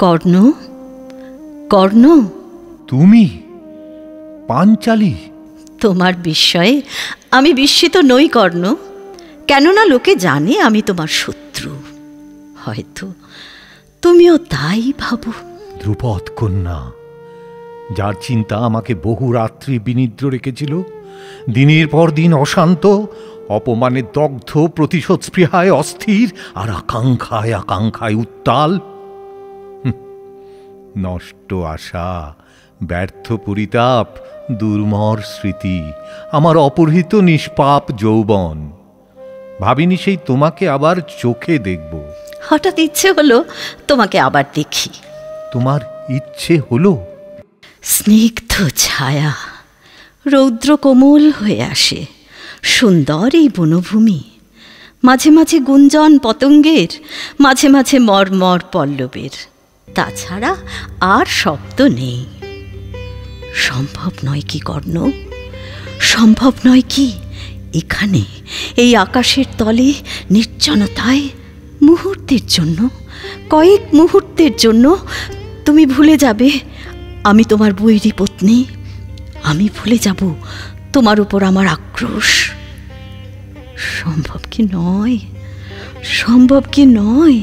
কর্ণ, কর্ণ, তুমি পাঞ্চালী? তোমার বিস্ময়ে আমি বিস্মিত নই কর্ণ, কেননা লোকে জানে আমি তোমার শত্রু। হয়তো তুমিও তাই ভাবো। ধ্রুপদ কন্যা, যার চিন্তা আমাকে বহু রাত্রি বিনিদ্র রেখেছিল, দিনের পর দিন অশান্ত, অপমানে দগ্ধ, প্রতিশোধ স্পৃহায় অস্থির, আর আকাঙ্ক্ষায় আকাঙ্ক্ষায় উত্তাল। নষ্ট আশা, ব্যর্থ পরিতাপ, দুর্মর স্মৃতি, আমার অপহৃত নিষ্পাপ যৌবন। ভাবিনি সেই তোমাকে আবার চোখে দেখব। হঠাৎ ইচ্ছে হলো তোমাকে আবার দেখি। তোমার ইচ্ছে হলো? স্নিগ্ধ ছায়া রৌদ্র কোমল হয়ে আসে, সুন্দর এই বনভূমি, মাঝে মাঝে গুঞ্জন পতঙ্গের, মাঝে মাঝে মর্মর পল্লবের, তাছাড়া আর শব্দ নেই। সম্ভব নয় কি কর্ণ, সম্ভব নয় কি এখানে এই আকাশের তলে নির্জনতায় মুহূর্তের জন্য, কয়েক মুহূর্তের জন্য তুমি ভুলে যাবে আমি তোমার বৈরী পত্নী, আমি ভুলে যাব তোমার উপর আমার আক্রোশ। সম্ভব কি নয়, সম্ভব কি নয়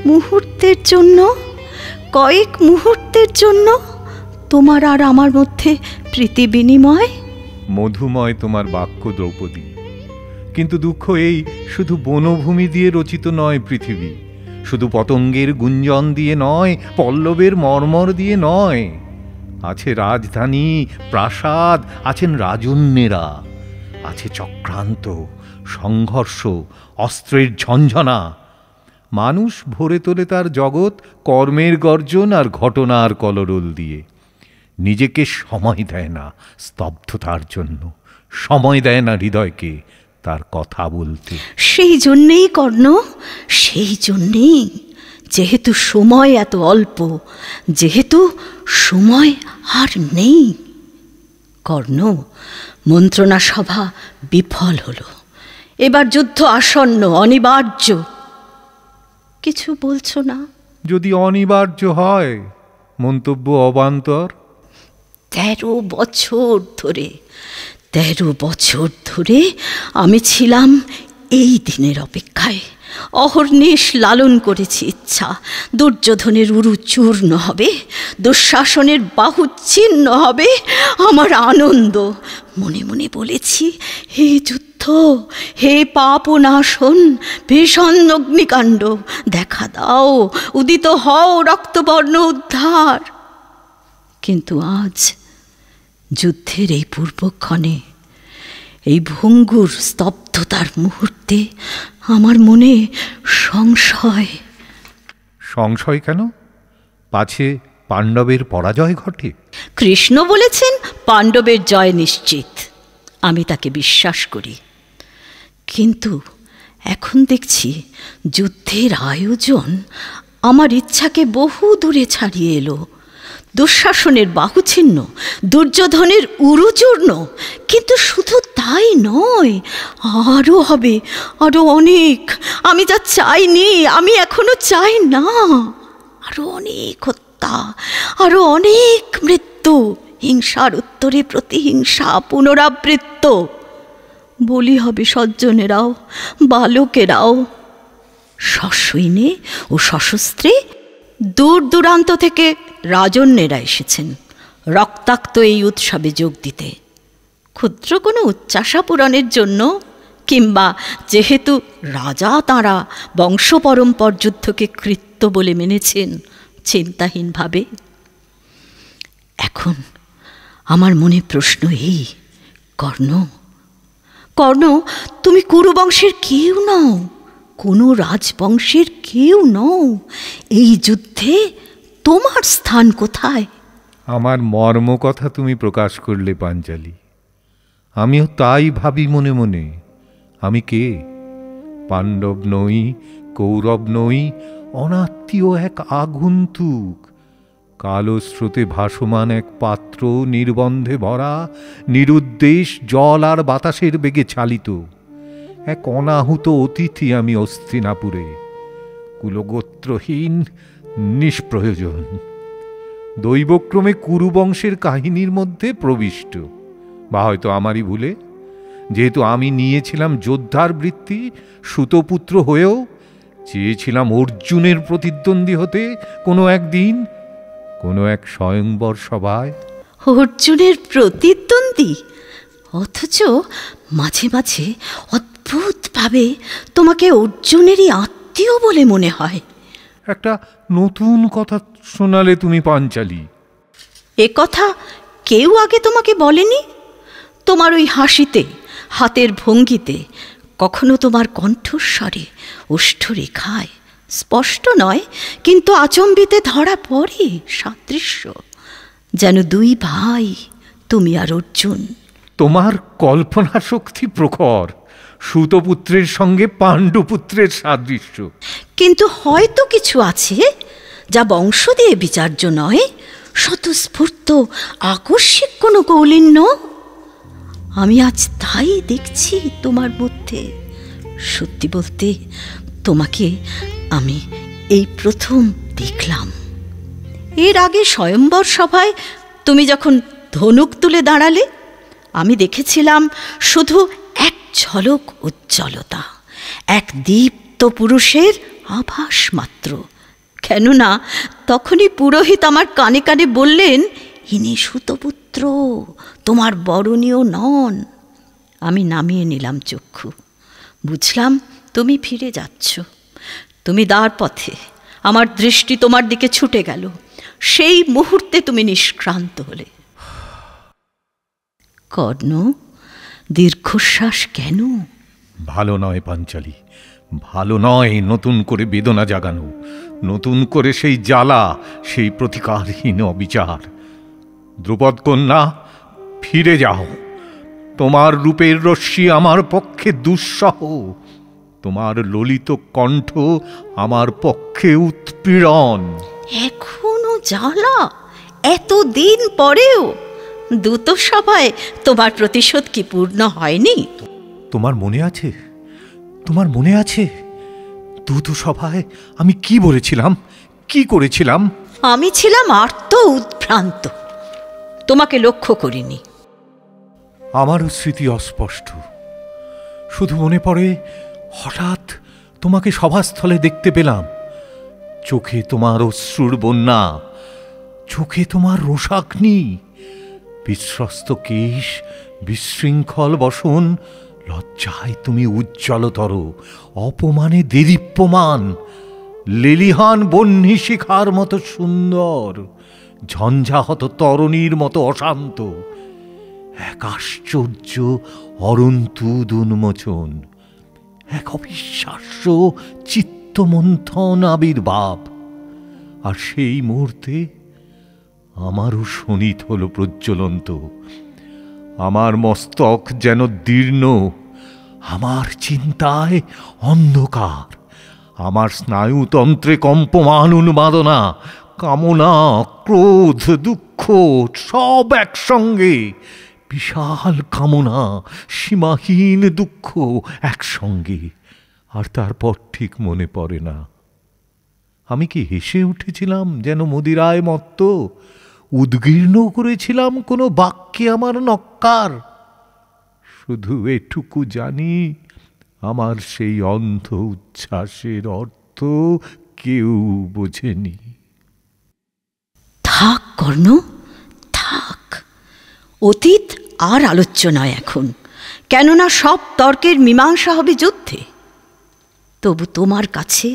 মুহূর্তের জন্য, কয়েক মুহূর্তের জন্য তোমার আর আমার মধ্যে প্রীতি বিনিময়? মধুময় তোমার বাক্য দ্রৌপদী, কিন্তু দুঃখ এই, শুধু বনভূমি দিয়ে রচিত নয় পৃথিবী, শুধু পতঙ্গের গুঞ্জন দিয়ে নয়, পল্লবের মর্মর দিয়ে নয়। আছে রাজধানী, প্রাসাদ, আছেন রাজন্যেরা, আছে চক্রান্ত, সংঘর্ষ, অস্ত্রের ঝঞ্ঝনা। মানুষ ভরে তোলে তার জগৎ কর্মের গর্জন আর ঘটনার কলরোল দিয়ে। নিজেকে সময় দেয় না স্তব্ধতার জন্য, সময় দেয় না হৃদয়কে তার কথা বলতে। সেই জন্যেই কর্ণ, সেই জন্যেই, যেহেতু সময় এত অল্প, যেহেতু সময় আর নেই। কর্ণ, মন্ত্রণা সভা বিফল হলো, এবার যুদ্ধ আসন্ন, অনিবার্য। কিছু বলছো না? যদি অনিবার্য হয়, মন্তব্য অবান্তর। 13 বছর ধরে, 13 বছর ধরে আমি ছিলাম এই দিনের অপেক্ষায়। অহর্নিশ লালন করেছি ইচ্ছা, দুর্যোধনের উরু চূর্ণ হবে, দুঃশাসনের বাহু ছিন্ন হবে আমার আনন্দ। মনে মনে বলেছি, হে যুদ্ধ, হে পাপ নাশন, ভীষণ অগ্নিকাণ্ড, দেখা দাও, উদিত হও রক্তবর্ণ উদ্ধার। কিন্তু আজ যুদ্ধের এই পূর্বক্ষণে, এই ভঙ্গুর স্তব্ধতার মুহূর্তে আমার মনে সংশয়। সংশয় কেন? পাছে পাণ্ডবের পরাজয় ঘটে? কৃষ্ণ বলেছেন পাণ্ডবের জয় নিশ্চিত, আমি তাকে বিশ্বাস করি। কিন্তু এখন দেখছি যুদ্ধের আয়োজন আমার ইচ্ছাকে বহু দূরে ছাড়িয়ে এলো। দুঃশাসনের বাহু ছিন্ন, দুর্যোধনের উরুচূর্ণ, কিন্তু শুধু তাই নয়, আরও হবে, আরও অনেক। আমি যা চাইনি, আমি এখনো চাই না। আরও অনেক হত্যা, আরও অনেক মৃত্যু, হিংসার উত্তরে প্রতিহিংসা, পুনরাবৃত্ত। বলি হবে সজ্জনেরাও, বালকেরাও, সসৈন্যে ও সশস্ত্রে দূর দূরান্ত থেকে রাজন্যেরা এসেছেন রক্তাক্ত এই উৎসবে যোগ দিতে। ক্ষুদ্র কোনো উচ্চাসা পূরণের জন্য, কিংবা যেহেতু রাজা তাঁরা বংশপরম্পর যুদ্ধকে কৃত্য বলে মেনেছেন চিন্তাহীনভাবে। এখন আমার মনে প্রশ্ন এই, কর্ণ, কর্ণ, তুমি কুরুবংশের কেউ নও, কোনো রাজবংশের কেউ নও। এই যুদ্ধে তোমার স্থান কোথায়? আমার মর্ম কথা তুমি প্রকাশ করলে পাঞ্চালী। আমিও তাই ভাবি মনে মনে। আমি কে? পাণ্ডব নই, কৌরব নই, অনাত্মীয় এক আগন্তুক, কালো স্রোতে ভাসমান এক পাত্র, নির্বন্ধে ভরা, নিরুদ্দেশ জল আর বাতাসের বেগে চালিত এক অনাহুত অতিথি আমি হস্তিনাপুরে। কুলগোত্রহীন, নিষ্প্রয়োজন। দৈবক্রমে কুরুবংশের কাহিনীর মধ্যে প্রবিষ্ট, বা হয়তো আমারই ভুলে, যেহেতু আমি নিয়েছিলাম যোদ্ধার বৃত্তি, সুতপুত্র হয়েও চেয়েছিলাম অর্জুনের প্রতিদ্বন্দ্বী হতে কোনো একদিন, কোনো এক স্বয়ংবর সভায়। অর্জুনের প্রতিদ্বন্দ্বী? অথচ মাঝে মাঝে অদ্ভুতভাবে তোমাকে অর্জুনেরই আত্মীয় বলে মনে হয়। একটা নতুন কথা শোনালে তুমি পাঞ্চালী। এ কথা কেউ আগে তোমাকে বলেনি? তোমার ওই হাসিতে, হাতের ভঙ্গিতে, কখনো তোমার কণ্ঠস্বরে, ওষ্ঠরেখায় স্পষ্ট নয় কিন্তু আচম্বিতে ধরা পড়ে সাদৃশ্য, যেন দুই ভাই, তুমি আর অর্জুন। তোমার কল্পনা শক্তি প্রখর, সুতপুত্রের সঙ্গে পাণ্ডুপুত্রের সাদৃশ্য। কিন্তু হয়তো কিছু আছে যা বংশ দিয়ে বিচার্য নয়, স্বতঃস্ফূর্ত আকস্মিক কোনো কৌলিন্য। আমি আজ তাই দেখছি তোমার মধ্যে। সত্যি বলতে তোমাকে আমি এই প্রথম দেখলাম। এর আগে স্বয়ম্বর সভায় তুমি যখন ধনুক তুলে দাঁড়ালে, আমি দেখেছিলাম শুধু এক ঝলক উজ্জ্বলতা, এক দীপ্ত পুরুষের আভাস মাত্র। কেননা তখনই পুরোহিত আমার কানে কানে বললেন, ইনি সুতপুত্র, তোমার বরণীয় নন। আমি নামিয়ে নিলাম চক্ষু, বুঝলাম তুমি ফিরে যাচ্ছ। তুমি দ্বার পথে, আমার দৃষ্টি তোমার দিকে ছুটে গেল। সেই মুহূর্তে তুমি নিষ্ক্রান্ত হলে। কর্ণ, দীর্ঘশ্বাস কেন? ভালো নয় পাঞ্চালী, ভালো নয় নতুন করে বেদনা জাগানো, নতুন করে সেই জ্বালা, সেই প্রতিকারহীন অবিচার। দ্রুপদ কন্যা, ফিরে যাও। তোমার রূপের রশ্মি আমার পক্ষে দুঃসহ, তোমার ললিত কণ্ঠ আমার পক্ষে উৎপীড়ন। এখনো জ্বালা? এতদিন পরেও দূত সভায় তোমার প্রতিশোধ কি পূর্ণ হয়নি? তোমার মনে আছে? তোমার মনে আছে দূত সভায় আমি কি বলেছিলাম, কি করেছিলাম? আমি ছিলাম আর্ত উদ্ভ্রান্ত, তোমাকে লক্ষ্য করিনি। আমারও স্মৃতি অস্পষ্ট, শুধু মনে পড়ে হঠাৎ তোমাকে সভাস্থলে দেখতে পেলাম। চোখে তোমার অশ্রুর বন্যা, চোখে তোমার রোষাগ্নি, বিশ্বস্ত কেশ, বিশৃঙ্খল বসন, লজ্জায় তুমি উজ্জ্বলতর, অপমানে দেদীপ্যমান, লেলিহান বহ্নি শিখার মতো সুন্দর, ঝঞ্ঝাহত তরণীর মতো অশান্ত, এক আশ্চর্য অরন্তুদ উন্মোচন, এক অবিশ্বাস্য চিত্তমন্থন আবির্ভাব। আর সেই মুহূর্তে আমারও শোণিত হল প্রজ্বলন্ত, আমার মস্তক যেন দীর্ণ, আমার চিন্তায় অন্ধকার, আমার স্নায়ুতন্ত্রে কম্পমান উন্মাদনা, কামনা, ক্রোধ, দুঃখ সব একসঙ্গে, বিশাল কামনা, সীমাহীন দুঃখ একসঙ্গে। আর তারপর ঠিক মনে পড়ে না, আমি কি হেসে উঠেছিলাম যেন মদিরায় মত্ত, উদ্গীর্ণ করেছিলাম কোনো বাক্যে আমার নক্কার। শুধু এটুকু জানি, আমার সেই অন্ধ উচ্ছ্বাসের অর্থ কেউ বোঝেনি। থাক কর্ণ, থাক। অতীত আর আলোচ্য নয় এখন, কেননা সব তর্কের মীমাংসা হবে যুদ্ধে। তবু তোমার কাছে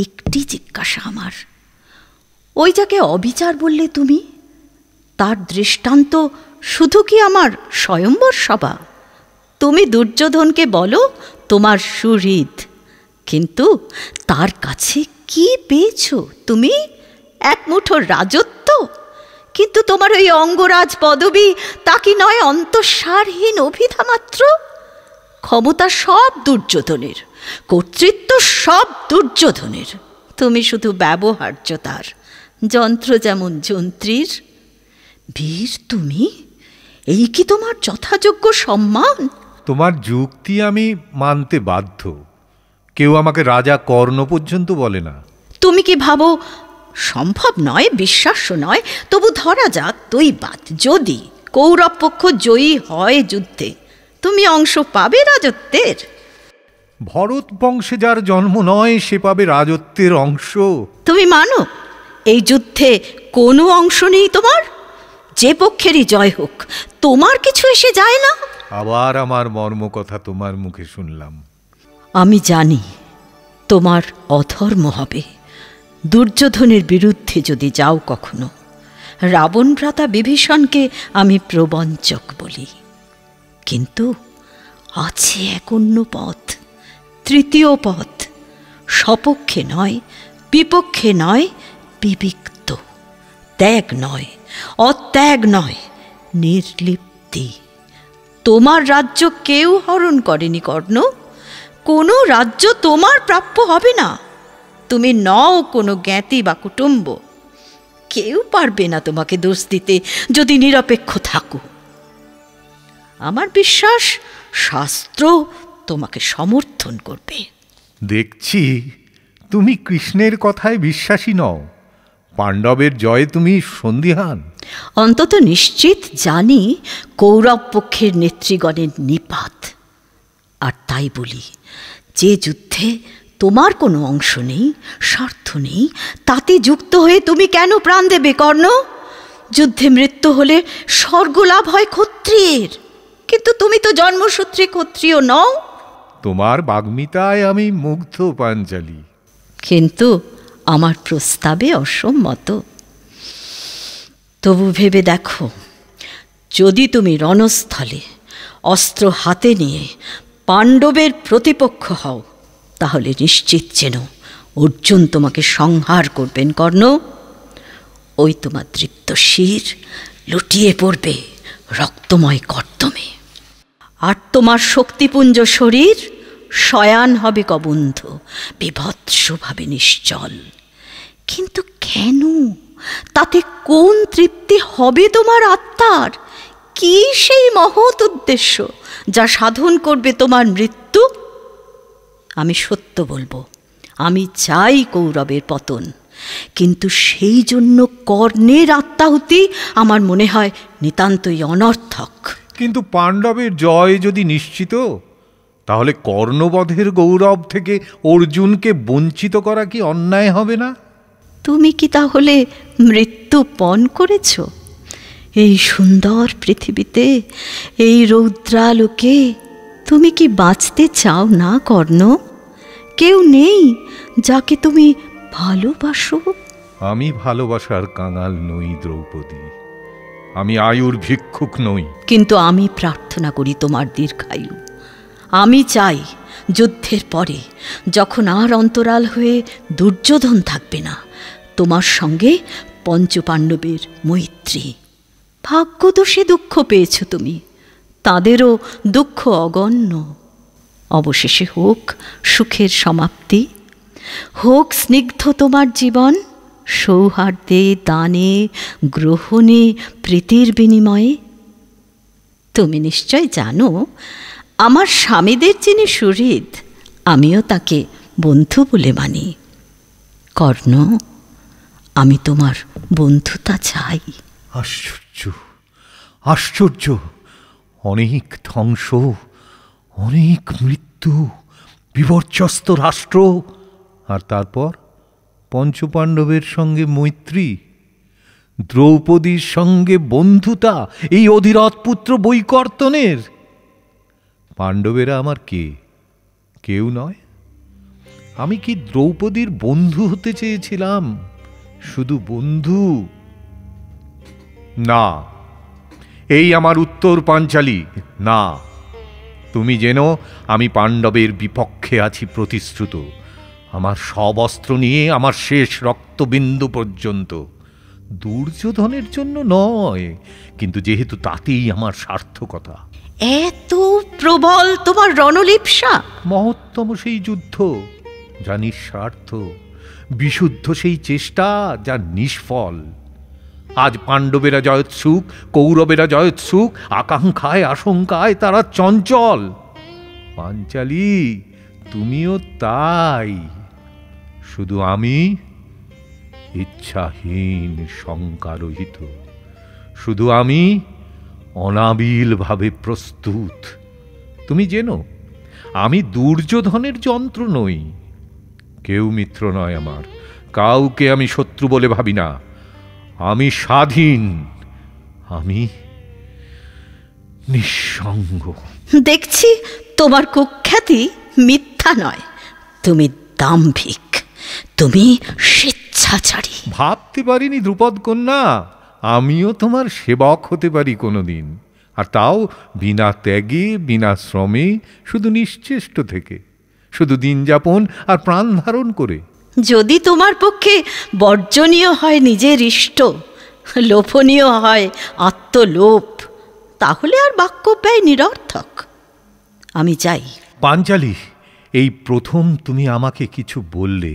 একটি জিজ্ঞাসা আমার, ওই যাকে অবিচার বললে তুমি, তার দৃষ্টান্ত শুধু কি আমার স্বয়ম্বর সভা? তুমি দুর্যোধনকে বলো তোমার সুহৃদ, কিন্তু তার কাছে কি পেয়েছ তুমি? এক মুঠো রাজত্ব? কিন্তু তোমার ওই অঙ্গরাজ পদবী, তা কি নয় অন্তঃসারহীন অভিধা মাত্র? ক্ষমতা সব দুর্যোধনের, কর্তৃত্ব সব দুর্যোধনের, তুমি শুধু ব্যবহার্য তার, যন্ত্র যেমন যন্ত্রীর। বীর তুমি, এই কি তোমার যথাযোগ্য সম্মান? তোমার যুক্তি আমি মানতে বাধ্য, কেউ আমাকে রাজা কর্ণ পর্যন্ত বলে না। তুমি কি ভাবো সম্ভব নয়, বিশ্বাস্য নয়, তবু ধরা যাক দৈবাত, যদি কৌরব পক্ষ জয়ী হয় যুদ্ধে, তুমি অংশ পাবে রাজত্বের। ভরত বংশে যার জন্ম নয় সে পাবে রাজত্বের অংশ? তুমি মানো এই যুদ্ধে কোনো অংশ নেই তোমার? যে পক্ষেরই জয় হোক, তোমার কিছু এসে যায় না। আবার আমার মর্ম কথা তোমার মুখে শুনলাম। আমি জানি তোমার অধর্ম হবে দুর্যোধনের বিরুদ্ধে যদি যাও কখনো। রাবণ ভ্রাতা বিভীষণকে আমি প্রবঞ্চক বলি, কিন্তু আছে এক অন্য পথ, তৃতীয় পথ, সপক্ষে নয়, বিপক্ষে নয়, বিবিক্ত, ত্যাগ নয়, অত্যাগ নয়, নির্লিপ্তি। তোমার রাজ্য কেউ হরণ করেনি কর্ণ, কোনো রাজ্য তোমার প্রাপ্য হবে না। তুমি নও কোনো জ্ঞাতি বা কুটুম্ব, কেউ পারবে না তোমাকে দোষ দিতে যদি নিরপেক্ষ থাকো। আমার বিশ্বাস শাস্ত্র তোমাকে সমর্থন করবে। দেখছি তুমি কৃষ্ণের কথায় বিশ্বাসী নও, পাণ্ডবের জয়ে তুমি সন্দিহান। অন্তত নিশ্চিত জানি কৌরব পক্ষের নেতৃগণের নিপাত। আর তাই বলি, যে যুদ্ধে তোমার কোনো অংশ নেই, স্বার্থ নেই, তাতে যুক্ত হয়ে তুমি কেন প্রাণ দেবে কর্ণ? যুদ্ধে মৃত্যু হলে স্বর্গলাভ হয় ক্ষত্রিয়ের, কিন্তু তুমি তো জন্মসূত্রে ক্ষত্রিয় নও। তোমার বাগ্মিতায় আমি মুগ্ধ পাঞ্চালী, কিন্তু আমার প্রস্তাবে অসম্মত। তবু ভেবে দেখো, যদি তুমি রণস্থলে অস্ত্র হাতে নিয়ে পাণ্ডবের প্রতিপক্ষ হও, তাহলে নিশ্চিত যেন অর্জুন তোমাকে সংহার করবেন কর্ণ। ওই তোমার দৃপ্ত শির লুটিয়ে পড়বে রক্তময় কর্দমে, আর তোমার শক্তিপুঞ্জ শরীর শয়ান হবে কবন্ধ, বিভৎসভাবে নিশ্চল। কিন্তু কেন? তাতে কোন তৃপ্তি হবে তোমার আত্মার? কি সেই মহৎ উদ্দেশ্য যা সাধন করবে তোমার মৃত্যু? আমি সত্য বলবো, আমি চাই কৌরবের পতন, কিন্তু সেই জন্য কর্ণের আত্মাহুতি আমার মনে হয় নিতান্তই অনর্থক। কিন্তু পাণ্ডবের জয় যদি নিশ্চিত, তাহলে কর্ণবধের গৌরব থেকে অর্জুনকে বঞ্চিত করা কি অন্যায় হবে না? তুমি কি তাহলে মৃত্যু পণ করেছ? এই সুন্দর পৃথিবীতে, এই রৌদ্রালোকে তুমি কি বাঁচতে চাও না কর্ণ? কেউ নেই যাকে তুমি ভালোবাসো? আমি ভালোবাসার কাঙাল নই দ্রৌপদী, আমি আয়ুর ভিক্ষুক নই। কিন্তু আমি প্রার্থনা করি তোমার দীর্ঘায়ু। আমি চাই যুদ্ধের পরে, যখন আর অন্তরাল হয়ে দুর্যোধন থাকবে না, তোমার সঙ্গে পঞ্চপাণ্ডবের মৈত্রী। ভাগ্যদোষে দুঃখ পেয়েছ তুমি, তাদেরও দুঃখ অগণ্য। অবশেষে হোক সুখের সমাপ্তি, হোক স্নিগ্ধ তোমার জীবন, সৌহার্দ্যে, দানে, গ্রহণে, প্রীতির বিনিময়ে। তুমি নিশ্চয় জানো, আমার স্বামীদের যিনি সুহৃদ, আমিও তাকে বন্ধু বলে মানি। কর্ণ, আমি তোমার বন্ধুতা চাই। আশ্চর্য, আশ্চর্য! অনেক ধ্বংস, অনেক মৃত্যু, বিপর্যস্ত রাষ্ট্র, আর তারপর পঞ্চপাণ্ডবের সঙ্গে মৈত্রী, দ্রৌপদীর সঙ্গে বন্ধুতা, এই অধিরথ পুত্র বৈকর্তনের। পাণ্ডবেরা আমার কে? কেউ নয়। আমি কি দ্রৌপদীর বন্ধু হতে চেয়েছিলাম? শুধু বন্ধু? না, এই আমার উত্তর পাঞ্চালী, না। তুমি জেনো, আমি পাণ্ডবের বিপক্ষে আছি প্রতিশ্রুত, আমার সব অস্ত্র নিয়ে, আমার শেষ রক্তবিন্দু পর্যন্ত। দুর্যোধনের জন্য নয়, কিন্তু যেহেতু তাতেই আমার সার্থকতা। এত প্রবল তোমার রণলিপ্সা! মহত্তম সেই যুদ্ধ যা নিঃস্বার্থ, বিশুদ্ধ সেই চেষ্টা যা নিষ্ফল। আজ পাণ্ডবেরা জয়োৎসুক, কৌরবেরা জয়োৎসুক, আকাঙ্ক্ষায় আশঙ্কায় তারা চঞ্চল। ইচ্ছাহীন শঙ্কারহিত। শুধু আমি অনাবিলভাবে প্রস্তুত। তুমি জেনো, আমি দুর্যোধনের যন্ত্র নই। কেউ মিত্র নয় আমার, কাউকে আমি শত্রু বলে ভাবি না। আমি স্বাধীন, আমি নিঃসঙ্গ। দেখছি তোমার কুখ্যাতি মিথ্যা নয়, তুমি দাম্ভিক, তুমি স্বেচ্ছাচারী। ভাবতে পারিনি দ্রুপদ কন্যা, আমিও তোমার সেবক হতে পারি কোনোদিন, আর তাও বিনা ত্যাগে, বিনা শ্রমে, শুধু নিশ্চেষ্ট থেকে, শুধু দিন যাপন আর প্রাণ ধারণ করে। যদি তোমার পক্ষে বর্জনীয় হয় নিজের ইষ্ট, লোভনীয় হয় আত্মলোভ, তাহলে আর বাক্য ব্যয় নিরর্থক। আমি যাই। পাঞ্চালী, এই প্রথম তুমি আমাকে কিছু বললে,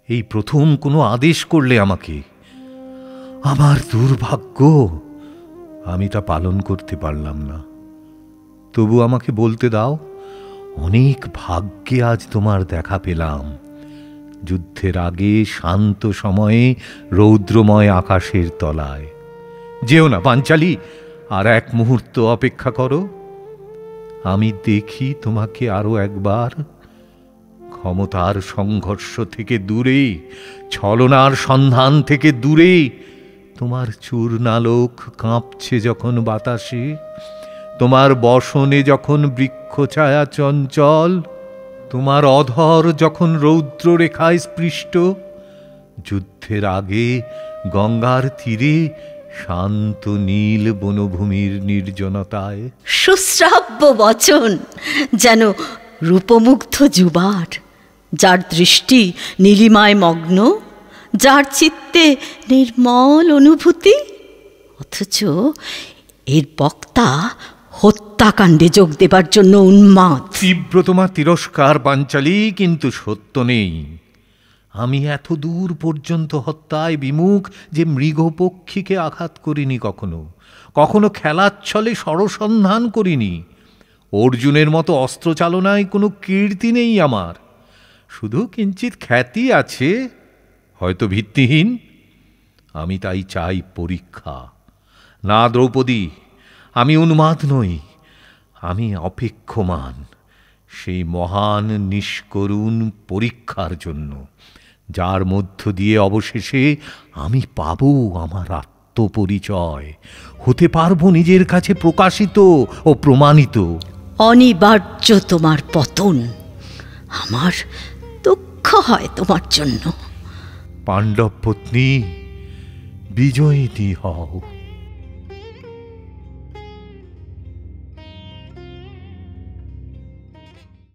এই প্রথম কোনো আদেশ করলে আমাকে। আমার দুর্ভাগ্য, আমি তা পালন করতে পারলাম না। তবু আমাকে বলতে দাও, অনেক ভাগ্যে আজ তোমার দেখা পেলাম। যুদ্ধের আগে শান্ত সময়ে রৌদ্রময় আকাশের তলায়। যেও না পাঞ্চালী, আর এক মুহূর্ত অপেক্ষা করো। আমি দেখি তোমাকে আরো একবার। ক্ষমতার সংঘর্ষ থেকে দূরে, ছলনার সন্ধান থেকে দূরে, তোমার চূর্ণালোক কাঁপছে যখন বাতাসে, তোমার বসনে যখন বৃক্ষছায়া চঞ্চল, তোমার অধর যখন রৌদ্র রেখায় স্পৃষ্ট, যুদ্ধের আগে গঙ্গার তীরে শান্ত নীল বনভূমির নির্জনতায়। সুশ্রাব্য বচন যেন রূপমুগ্ধ যুবার, যার দৃষ্টি নীলিমায় মগ্ন, যার চিত্তে নির্মল অনুভূতি, অথচ এর বক্তা হত্যাকাণ্ডে যোগ দেবার জন্য উন্মাদ। তীব্র তোমার তিরস্কার পাঞ্চালী, কিন্তু সত্য নেই। আমি এত দূর পর্যন্ত হত্যায় বিমুখ যে মৃগপক্ষীকে আঘাত করিনি কখনো, কখনো খেলার ছলে সরসন্ধান করিনি। অর্জুনের মতো অস্ত্রচালনায় কোনো কীর্তি নেই আমার, শুধু কিঞ্চিত খ্যাতি আছে, হয়তো ভিত্তিহীন। আমি তাই চাই পরীক্ষা। না দ্রৌপদী, আমি উন্মাদ নই, আমি অপেক্ষমান সেই মহান নিষ্করুণ পরীক্ষার জন্য, যার মধ্য দিয়ে অবশেষে আমি পাব আমার আত্মপরিচয়, হতে পারবো নিজের কাছে প্রকাশিত ও প্রমাণিত। অনিবার্য তোমার পতন, আমার দুঃখ হয় তোমার জন্য। পাণ্ডব পত্নী, বিজয়িনী হও।